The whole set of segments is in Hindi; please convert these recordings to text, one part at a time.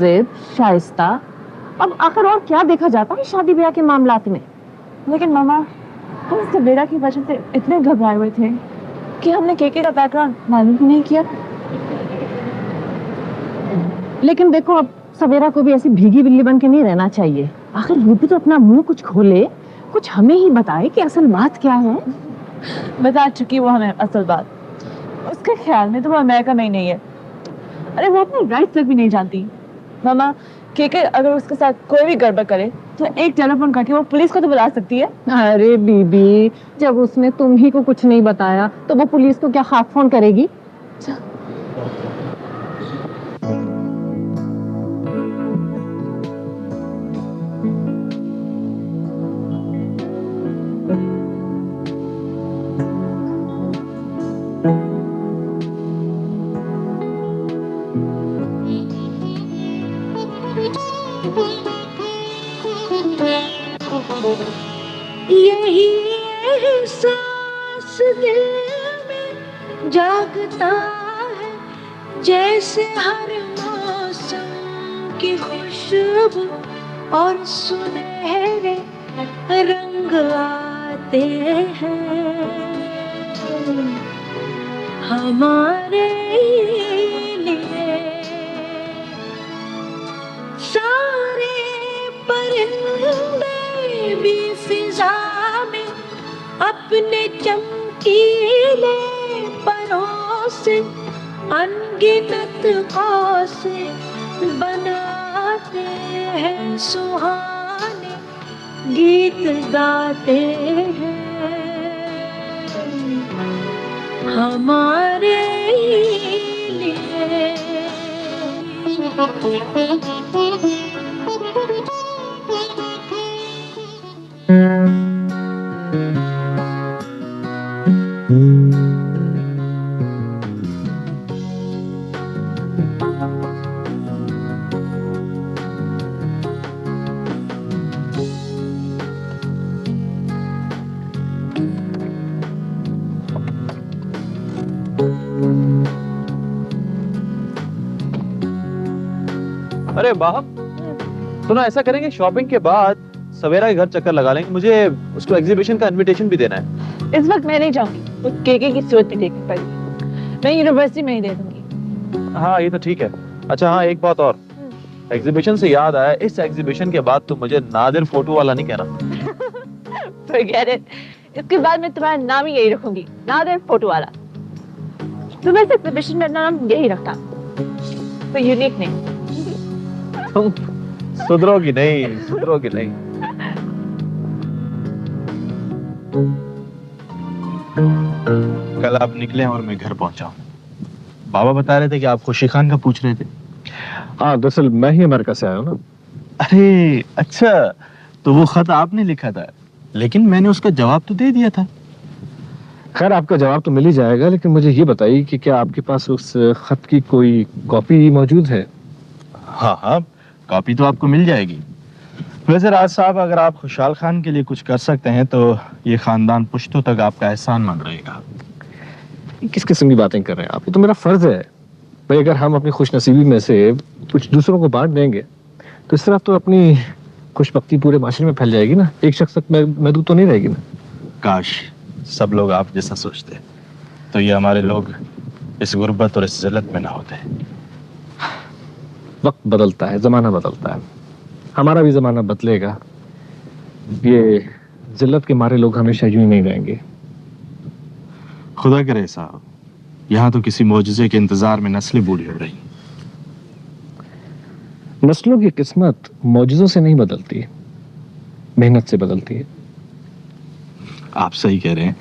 जिद, शाइस्ता, अब आखिर और क्या देखा जाता है शादी ब्याह के मामलात में। लेकिन मामा, हम सवेरा की वजह से इतने घबराए हुए थे कि हमने केके का बैकग्राउंड मालूम ही नहीं किया। लेकिन देखो, अब सवेरा को भी ऐसी भीगी बिल्ली बन के नहीं रहना चाहिए। आखिर वो भी तो अपना मुंह कुछ खोले, कुछ हमें ही बताए कि असल बात क्या है। बता चुकी वो हमें असल बात। उसके ख्याल में तो वो अमेरिका में ही नहीं है। अरे वो अपनी राइट तक भी नहीं जानती। मामा, केके अगर उसके साथ कोई भी गड़बड़ करे तो एक टेलीफोन करके वो पुलिस को तो बुला सकती है। अरे बीबी, जब उसने तुम ही को कुछ नहीं बताया तो वो पुलिस को क्या खाक फोन करेगी? यही एहसास दिल में जागता है, जैसे हर मौसम की खुशबू और सुनहरे रंग आते हैं हमारे लिए। सारे परिंदे भी फिजा में अपने चमकीले परों से अनगिनत कौसे बनाते हैं, सुहाने गीत गाते हैं हमारे लिए। अरे बाप, सुनो ऐसा करेंगे, शॉपिंग के बाद सवेरा के घर चक्कर लगा लेंगे। मुझे उसको एग्जीबिशन का इनविटेशन भी देना है। इस वक्त मैं नहीं जाऊंगी, वो केके की सूरत नहीं देखनी पड़ेगी। मैं यूनिवर्सिटी में ही दे दूंगी। हाँ ये तो ठीक है। अच्छा हाँ, एक बात और, एग्जीबिशन से याद आया, इस एग्जीबिशन के बाद तुम मुझे नादिर फोटो वाला नहीं कहना। Forget it. इसके बाद मैं तुम्हारा नाम ही यही रखूंगी, नादिर फोटो वाला। तुम इस एग्जीबिशन में अपना नाम यही रखना, तो यूनिक नहीं। तुम सुधरोगी नहीं, सुधरोगी नहीं। कल आप निकले और मैं घर पहुंचा हूं। बाबा बता रहे थे कि आप खुशी खान का पूछ रहे थे। हाँ, दरअसल मैं ही अमेरिका से आया हूँ ना। अरे अच्छा, तो वो खत आपने लिखा था, लेकिन मैंने उसका जवाब तो दे दिया था। खैर, आपका जवाब तो मिल ही जाएगा, लेकिन मुझे ये बताइए कि क्या आपके पास उस खत की कोई कॉपी मौजूद है? हाँ हाँ, कॉपी तो आपको मिल जाएगी। वैसे राज साहब, अगर आप खुशहाल खान के लिए कुछ कर सकते हैं तो ये खानदान पुश्तों तक आपका एहसान मंद रहेगा। किस किस्म की बातें कर रहे हैं आप? ये तो मेरा फर्ज है भाई। अगर हम अपनी खुशनसीबी में से कुछ दूसरों को बांट देंगे तो इस तरह तो अपनी खुशबख्ती पूरे माशरे में फैल जाएगी ना, एक शख्स तक महदूद तो नहीं रहेगी ना। काश सब लोग आप जैसा सोचते, तो ये हमारे लोग इस गुर्बत और इस जिल्लत में ना होते। वक्त बदलता है, जमाना बदलता है, हमारा भी जमाना बदलेगा। ये जिल्लत के मारे लोग हमेशा यूं ही नहीं रहेंगे। खुदा करे साहब, यहाँ तो किसी मौजूजे के इंतजार में नस्लें बूढ़ी हो रही। नस्लों की किस्मत मौजूदों से नहीं बदलती, मेहनत से बदलती है। आप सही कह रहे हैं,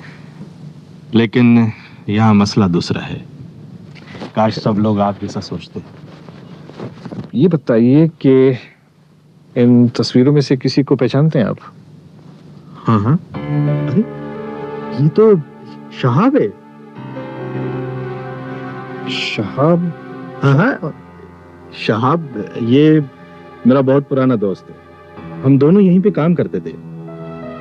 लेकिन यहाँ मसला दूसरा है। काश सब लोग आप जैसा सोचते। ये बताइए कि इन तस्वीरों में से किसी को पहचानते हैं आप? हाँ हाँ, अरे ये तो शहाब है। शहाब? हाँ हाँ, शहाब ये मेरा बहुत पुराना दोस्त है। हम दोनों यहीं पे काम करते थे,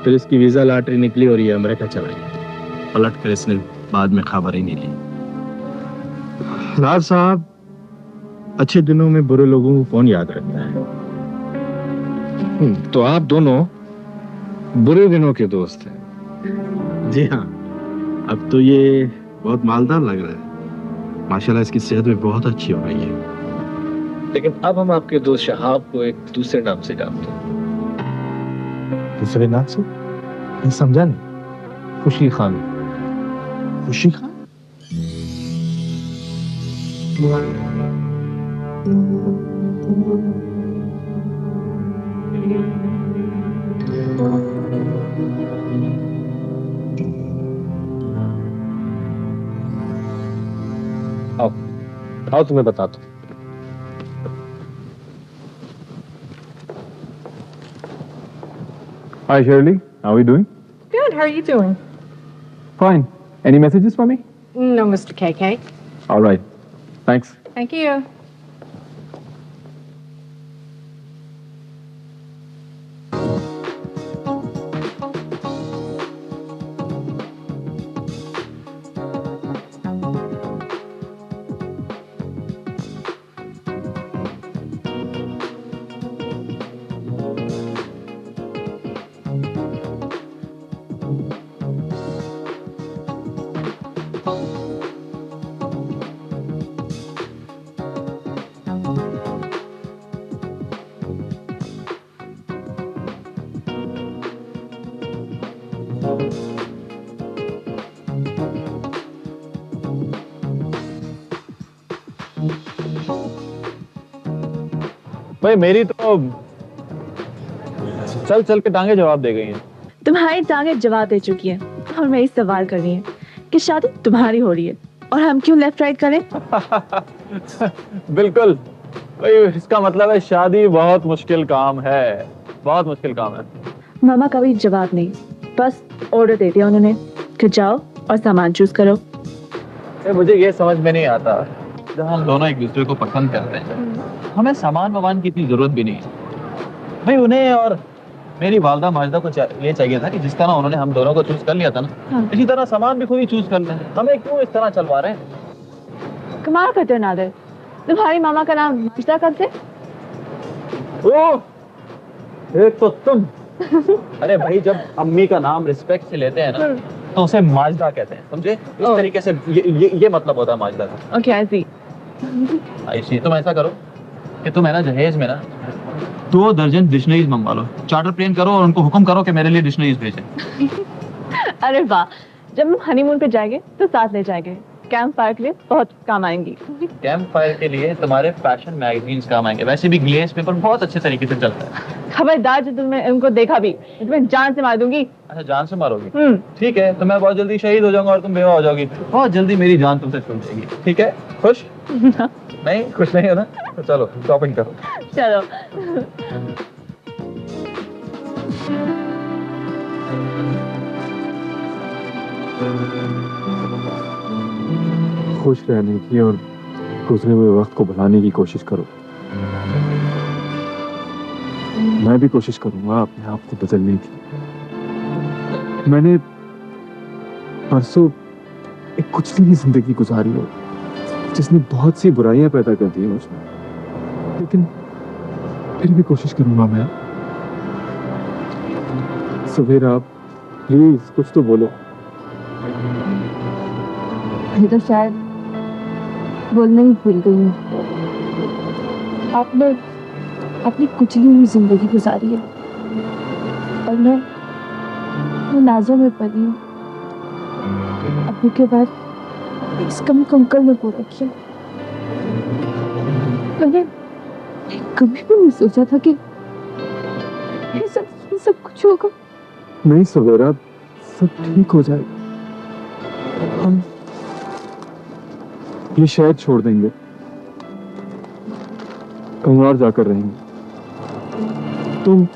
फिर इसकी वीजा लॉटरी निकली और ये अमेरिका चला गया। पलट कर इसने बाद में खबर ही नहीं ली। राज साहब, अच्छे दिनों में बुरे लोगों को कौन याद रखता है? तो आप दोनों बुरे दिनों के दोस्त हैं। जी हाँ, अब तो ये बहुत मालदार लग रहा है। माशाल्लाह इसकी सेहत भी बहुत अच्छी हो गई है। लेकिन अब हम आपके दोस्त शहाब को एक दूसरे नाम से जानते हैं। दूसरे नाम से? नहीं समझा नहीं। खुशी खान। खुशी खान? आओ तुम्हें बताता हूँ। Hi Shirley, how are you doing? Good. How are you doing? Fine. Any messages for me? No, Mr. KK. All right. Thanks. Thank you. भाई मेरी तो चल चल के टांगे जवाब दे गई हैं। तुम्हारी टांगें जवाब दे चुकी है और मैं इस सवाल कर रही है कि शादी तुम्हारी हो रही है और हम क्यों लेफ्ट राइट करें? बिल्कुल भाई, इसका मतलब है शादी बहुत मुश्किल काम है, बहुत मुश्किल काम है। मामा का भी जवाब नहीं, बस ऑर्डर दे दिया उन्होंने कि जाओ और सामान चूज करो। मुझे ये समझ में नहीं आता, जब हम दोनों एक दूसरे को पसंद करते हैं हमें सामान वामान की इतनी जरूरत भी नहीं है। भाई उन्हें और मेरी वालदा माजिदा को ये चाहिए था कि जिस तरह उन्होंने हम दोनों को चूज कर लिया था ना, हाँ। इसी तरह सामान भी खुद ही चूज कर लें। हमें क्यों इस तरह चलवा रहे हैं? कमाल करते हो नादिर, तुम्हारी मामा का नाम माजिदा कब से? ओह, एक तो तुम। अरे भाई जब अम्मी का नाम रिस्पेक्ट से लेते हैं ना तो उसे माजिदा कहते हैं, समझे? इस तरीके से ये मतलब होता है माजिदा का। ओके आई सी। ऐसी तुम ऐसा करो कि तुम है ना जहेज में ना 2 दर्जन डिक्शनरीज मंगवा लो, चार्टर प्लेन करो और उनको हुक्म करो कि मेरे लिए डिक्शनरीज भेजें। अरे वाह, जब हम हनीमून पे जाएंगे तो साथ ले जाएंगे, कैंप फायर के लिए बहुत काम आएंगी। कैंप फायर के लिए तुम्हारे फैशन मैगजीन्स काम आएंगे, वैसे भी ग्लेज पेपर बहुत अच्छे तरीके से चलता है। खबरदार, जो तुमने उनको देखा भी तुम्हें जान से मार दूंगी। अच्छा जान से मारोगी? ठीक है, तो मैं बहुत जल्दी शहीद हो जाऊंगा और तुम बेवा हो जाओगी, बहुत जल्दी मेरी जान तुमसे छूट जाएगी। ठीक है, खुश? नहीं खुश नहीं हो ना? तो चलो शॉपिंग करो। चलो। खुश रहने की और गुजरे हुए वक्त को भुलाने की कोशिश करो। मैं भी कोशिश करूंगा अपने आप को बदलने की। मैंने परसों एक कुचली जिंदगी गुजारी हो जिसने बहुत सी बुराइयां पैदा कर दी मुझमें, लेकिन फिर भी कोशिश करूंगा मैं। सवेरा प्लीज कुछ तो बोलो। मैं तो शायद बोलना ही भूल गई हूँ। आपने अपनी कुचली हुई जिंदगी गुजारी है और मैं नाजों में पली हूँ। अभी के बाद इस कमी को अंकल ने पूरा किया। मैंने कभी भी नहीं सोचा था कि ये सब कुछ होगा। नहीं सवेरा, सब ठीक हो जाएगा। हम ये शहर छोड़ देंगे, कहीं और जाकर रहेंगे। तुम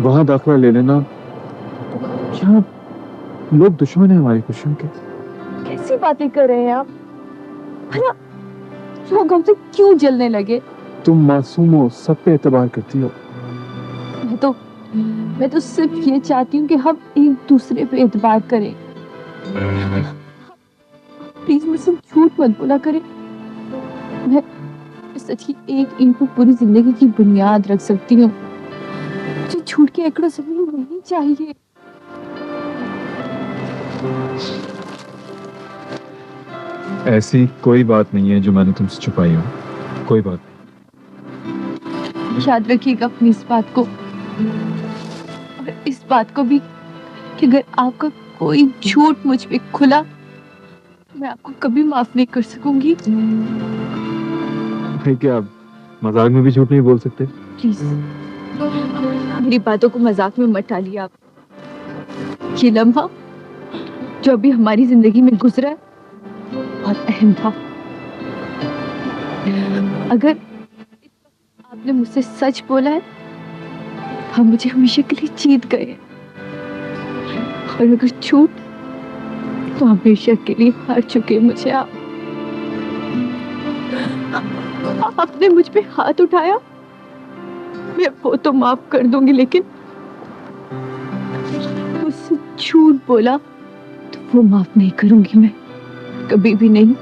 वहां दाखिला ले लेना। क्या लोग दुश्मन है हमारी खुशियों के? कैसी बातें कर रहे हैं आप? भला लोग हमसे क्यों जलने लगे? तुम मासूम हो, सब पे एतबार करती हो। मैं तो सिर्फ ये चाहती हूँ कि हम एक दूसरे पे एतबार करें। प्लीज मुझसे झूठ मत बोला करें। मैं सच की एक ईंट पर पूरी जिंदगी की बुनियाद रख सकती हूँ। मुझे झूठ के एकड़ों जमीन नहीं चाहिए। ऐसी कोई बात नहीं है जो मैंने तुमसे छुपाई हो, कोई बात याद रखिएगा अपनी इस बात को, और इस बात को भी कि अगर आपका कोई झूठ मुझ पे खुला मैं आपको कभी माफ नहीं कर सकूंगी। नहीं। क्या आप मजाक में भी झूठ नहीं बोल सकते? प्लीज मेरी बातों को मजाक में मत डालिए आप। ये लम्हा जो अभी हमारी जिंदगी में गुजरा है बहुत अहम था। अगर आपने मुझसे सच बोला है हम मुझे हमेशा के लिए जीत गए हैं, और अगर झूठ तो हमेशा के लिए हार चुके हैं मुझे आप। आपने मुझ पे हाथ उठाया मैं वो तो माफ कर दूंगी, लेकिन मुझसे झूठ बोला तो वो माफ नहीं करूंगी मैं, कभी भी नहीं।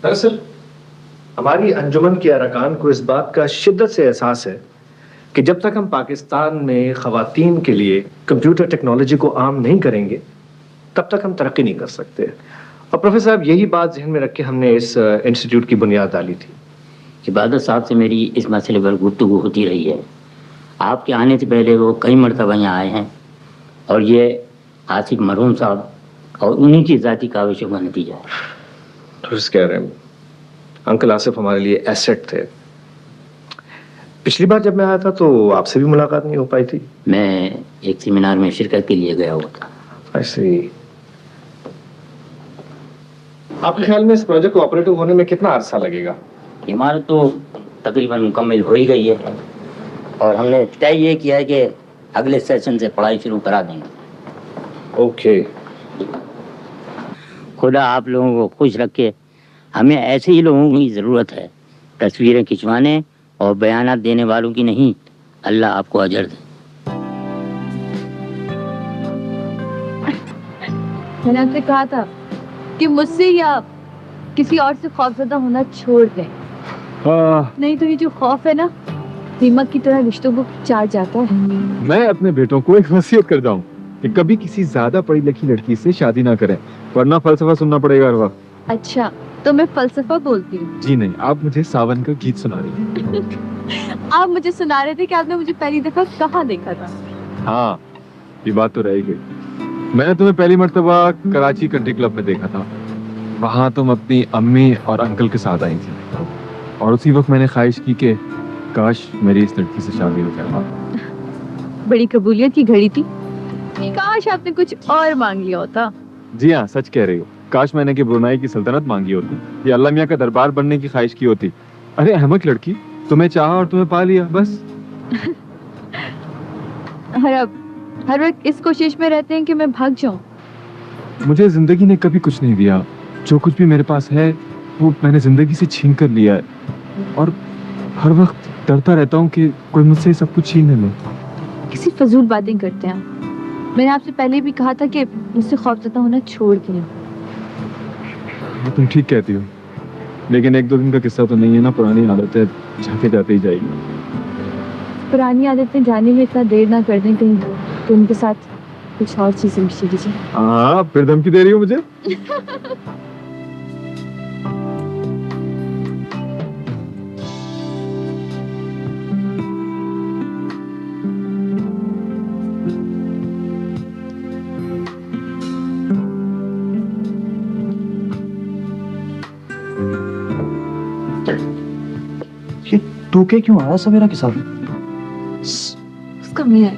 दरअसल हमारी अंजुमन के अरकान को इस बात का शिद्दत से एहसास है कि जब तक हम पाकिस्तान में ख़वातीन के लिए कंप्यूटर टेक्नोलॉजी को आम नहीं करेंगे तब तक हम तरक्की नहीं कर सकते। और प्रोफेसर साहब यही बात ज़हन में रख के हमने इस इंस्टीट्यूट की बुनियाद डाली थी। इबादत साहब से मेरी इस मसले पर गुफ्तगू होती रही है। आपके आने से पहले वो कई मरतबा यहाँ आए हैं और ये आसिफ मरहूम साहब और उन्हीं की ज़ाती काविशों का नतीजा है। तो कह रहे हैं अंकल आसिफ हमारे लिए एसेट थे। पिछली बार जब मैं आया था तो आपसे भी मुलाकात नहीं हो पाई थी। मैं एक सेमिनार में शिरकत के लिए गया हुआ था। ऐसे आपके ख्याल में इस प्रोजेक्ट को ऑपरेटिव होने में कितना अरसा लगेगा? इमारत तो तकरीबन मुकम्मल हो ही गई है और हमने तय ये किया है कि अगले सेशन से पढ़ाई शुरू करा देंगे। ओके। खुदा आप लोगों को खुश रखे। हमें ऐसे ही लोगों की ज़रूरत है, तस्वीरें खिंचवाने और बयानात देने वालों की नहीं। अल्लाह आपको अजर दे। मैंने आपसे कहा था कि मुझसे या किसी और से खौफजदा होना छोड़ दें, नहीं तो ये जो खौफ है ना दीमक की तरह रिश्तों को चाट जाता है। मैं अपने बेटों को एक वसीयत करता हूँ कि कभी किसी ज्यादा पढ़ी लिखी लड़की से शादी ना करें, वरना फलसफा सुनना पड़ेगा हर वक्त। अच्छा तो मैं फलसफा बोलती हूँ? जी नहीं, आप मुझे सावन का गीत सुना रही हैं। आप मुझे सुना रहे थे कि आपने मुझे पहली दफा कहाँ देखा था। हाँ ये बात तो रह गई। मैंने तुम्हें पहली मर्तबा कराची कंट्री क्लब में देखा था। वहाँ तुम अपनी अम्मी और अंकल के साथ आई थी और उसी वक्त मैंने ख्वाहिश की कि काश मेरी इस लड़की से शादी हो जाए। बड़ी कबूलियत की घड़ी थी। काश आपने कुछ और मांग लिया होता। जी हाँ सच कह रही हो। काश मैंने कि ब्रुनाई की सल्तनत मांगी होती या अल्लाह मियां का दरबार बनने की ख्वाहिश की होती। अरे अहमद लड़की, तुम्हें चाहा और तुम्हें पा लिया बस। हर वक्त इस कोशिश में रहते हैं कि मैं भाग जाऊं। मुझे जिंदगी ने कभी कुछ नहीं दिया। जो कुछ भी मेरे पास है वो मैंने जिंदगी से छीन कर लिया है और हर वक्त डरता रहता हूँ कि कोई मुझसे सब कुछ छीन ले। किसी फजूल बातें करते हैं। मैंने आपसे पहले भी कहा था कि मुझसे खौफजदा होना छोड़ दें। तुम ठीक कहती हो, लेकिन एक दो दिन का किस्सा तो नहीं है ना। पुरानी आदतें जाते जाते ही जाएगी। पुरानी आदतें जाने में इतना देर ना कर दें कहीं तो उनके साथ कुछ और चीजें मिश्री कीजिए। हाँ फिर धमकी दे रही हो मुझे? ये टूके क्यों आया सवेरा के साथ? में है,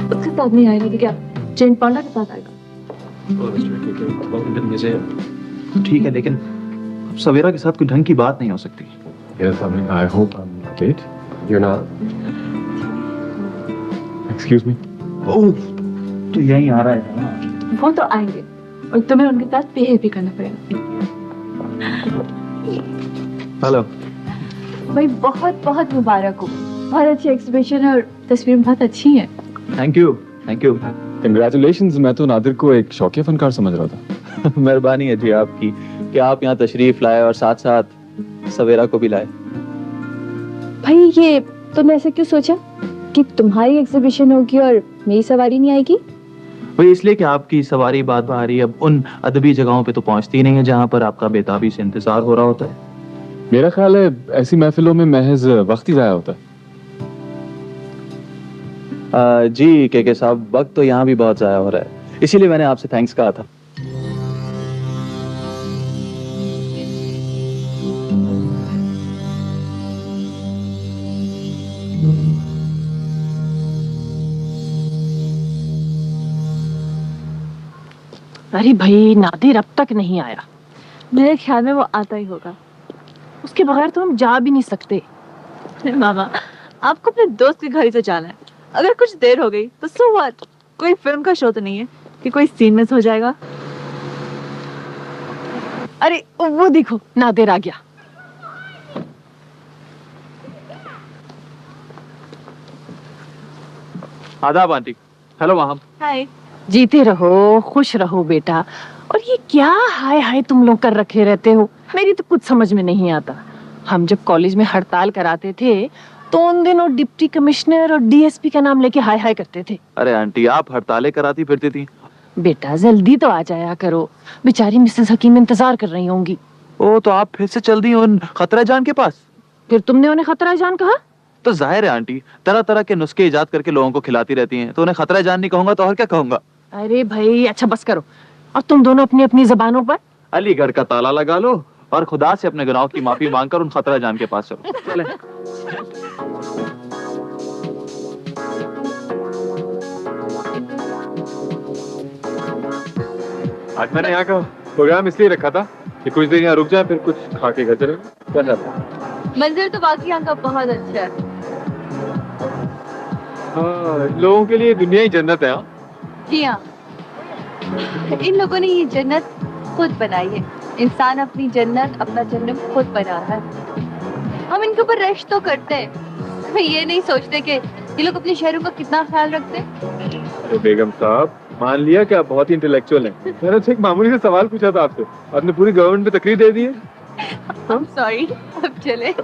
उसके साथ नहीं आएगा तो क्या चेन पांडा के साथ आएगा? ठीक है, लेकिन अब सवेरा के साथ कोई ढंग की बात नहीं हो सकती। Yes, I mean, I hope I'm not late. You're not. Excuse me. ओह, तो यहीं आ रहा है ना। वो तो आएंगे और तुम्हें उनके साथ बिहेव भी करना पड़ेगा। हेलो। भाई बहुत बहुत मुबारक हो, बहुत अच्छी एग्जीबिशन है और तस्वीर बहुत अच्छी है। Thank you, thank you. Congratulations. मैं तो नादिर को एक शौकिया फनकार समझ रहा था। मेहरबानी है जी आपकी कि आप यहाँ तशरीफ लाए और साथ साथ सवेरा को भी लाए। भाई ये तुमने ऐसे क्यों सोचा कि तुम्हारी एग्जीबिशन होगी और मेरी सवारी नहीं आएगी? वही इसलिए कि आपकी सवारी बात बारी अब उन अदबी जगहों पे तो पहुंचती नहीं है जहाँ पर आपका बेताबी से इंतजार हो रहा होता है। मेरा ख्याल है ऐसी महफिलों में महज वक्त ही जाया होता है। जी के साहब, वक्त तो यहाँ भी बहुत जाया हो रहा है, इसीलिए मैंने आपसे थैंक्स कहा था। अरे भाई नादिर अब तक नहीं आया। मेरे ख्याल में वो आता ही होगा। उसके बगैर तो हम जा भी नहीं सकते। मामा, आपको अपने दोस्त के घर ही तो जाना है। अगर कुछ देर हो गई तो सो व्हाट? कोई फिल्म का शो तो नहीं है कि कोई सीन मिस हो जाएगा। अरे वो देखो नादिर आ गया। आदाब आंटी। हेलो वहां। हाय। जीते रहो, खुश रहो बेटा। और ये क्या हाय हाय तुम लोग कर रखे रहते हो, मेरी तो कुछ समझ में नहीं आता। हम जब कॉलेज में हड़ताल कराते थे तो उन दिनों डिप्टी कमिश्नर और डीएसपी का नाम लेके हाय हाय करते थे। अरे आंटी, आप हड़तालें कराती फिरती थी। बेटा जल्दी तो आ जाया करो, बेचारी मिसेस हकीम इंतजार कर रही होंगी। ओ, तो आप फिर से चल दी उन खतरा जान के पास? फिर तुमने उन्हें खतरा जान कहा? तो जाहिर है आंटी, तरह तरह के नुस्खे इजाद करके लोगों को खिलाती रहती हैं, तो उन्हें खतरा जान नहीं कहूंगा तो और क्या कहूंगा? अरे भाई अच्छा बस करो, और तुम दोनों अपनी अपनी जबानों पर अलीगढ़ का ताला लगा लो और खुदा से अपने गुनाहों की माफी मांगकर उन खतरा जान के पास चलो। चले। आज मैंने यहाँ का प्रोग्राम इसलिए रखा था कि कुछ देर यहाँ रुक जाए, फिर कुछ खा के घर चले। क्या चाहते हैं? मंदिर तो बाकी यहाँ का बहुत अच्छा है। हाँ, लोगों के लिए दुनिया ही जन्नत है। हाँ, जी हाँ, इन लोगों ने ये जन्नत खुद बनाई है। इंसान अपनी जन्नत, अपना जन्नत खुद बना है। हम इनके ऊपर रश तो करते हैं, ये नहीं सोचते कि ये लोग अपने शहरों का कितना ख्याल रखते हैं। अरे बेगम साहब, मान लिया कि आप बहुत ही इंटेलेक्चुअल हैं। मैंने तो एक मामूली से सवाल पूछा था आपसे, आपने पूरी गवर्नमेंट पे तकरीर दे दी है। I'm sorry, अब चले।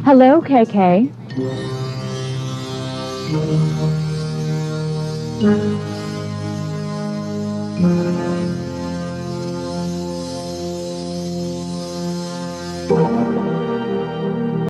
Hello, KK. Thank you.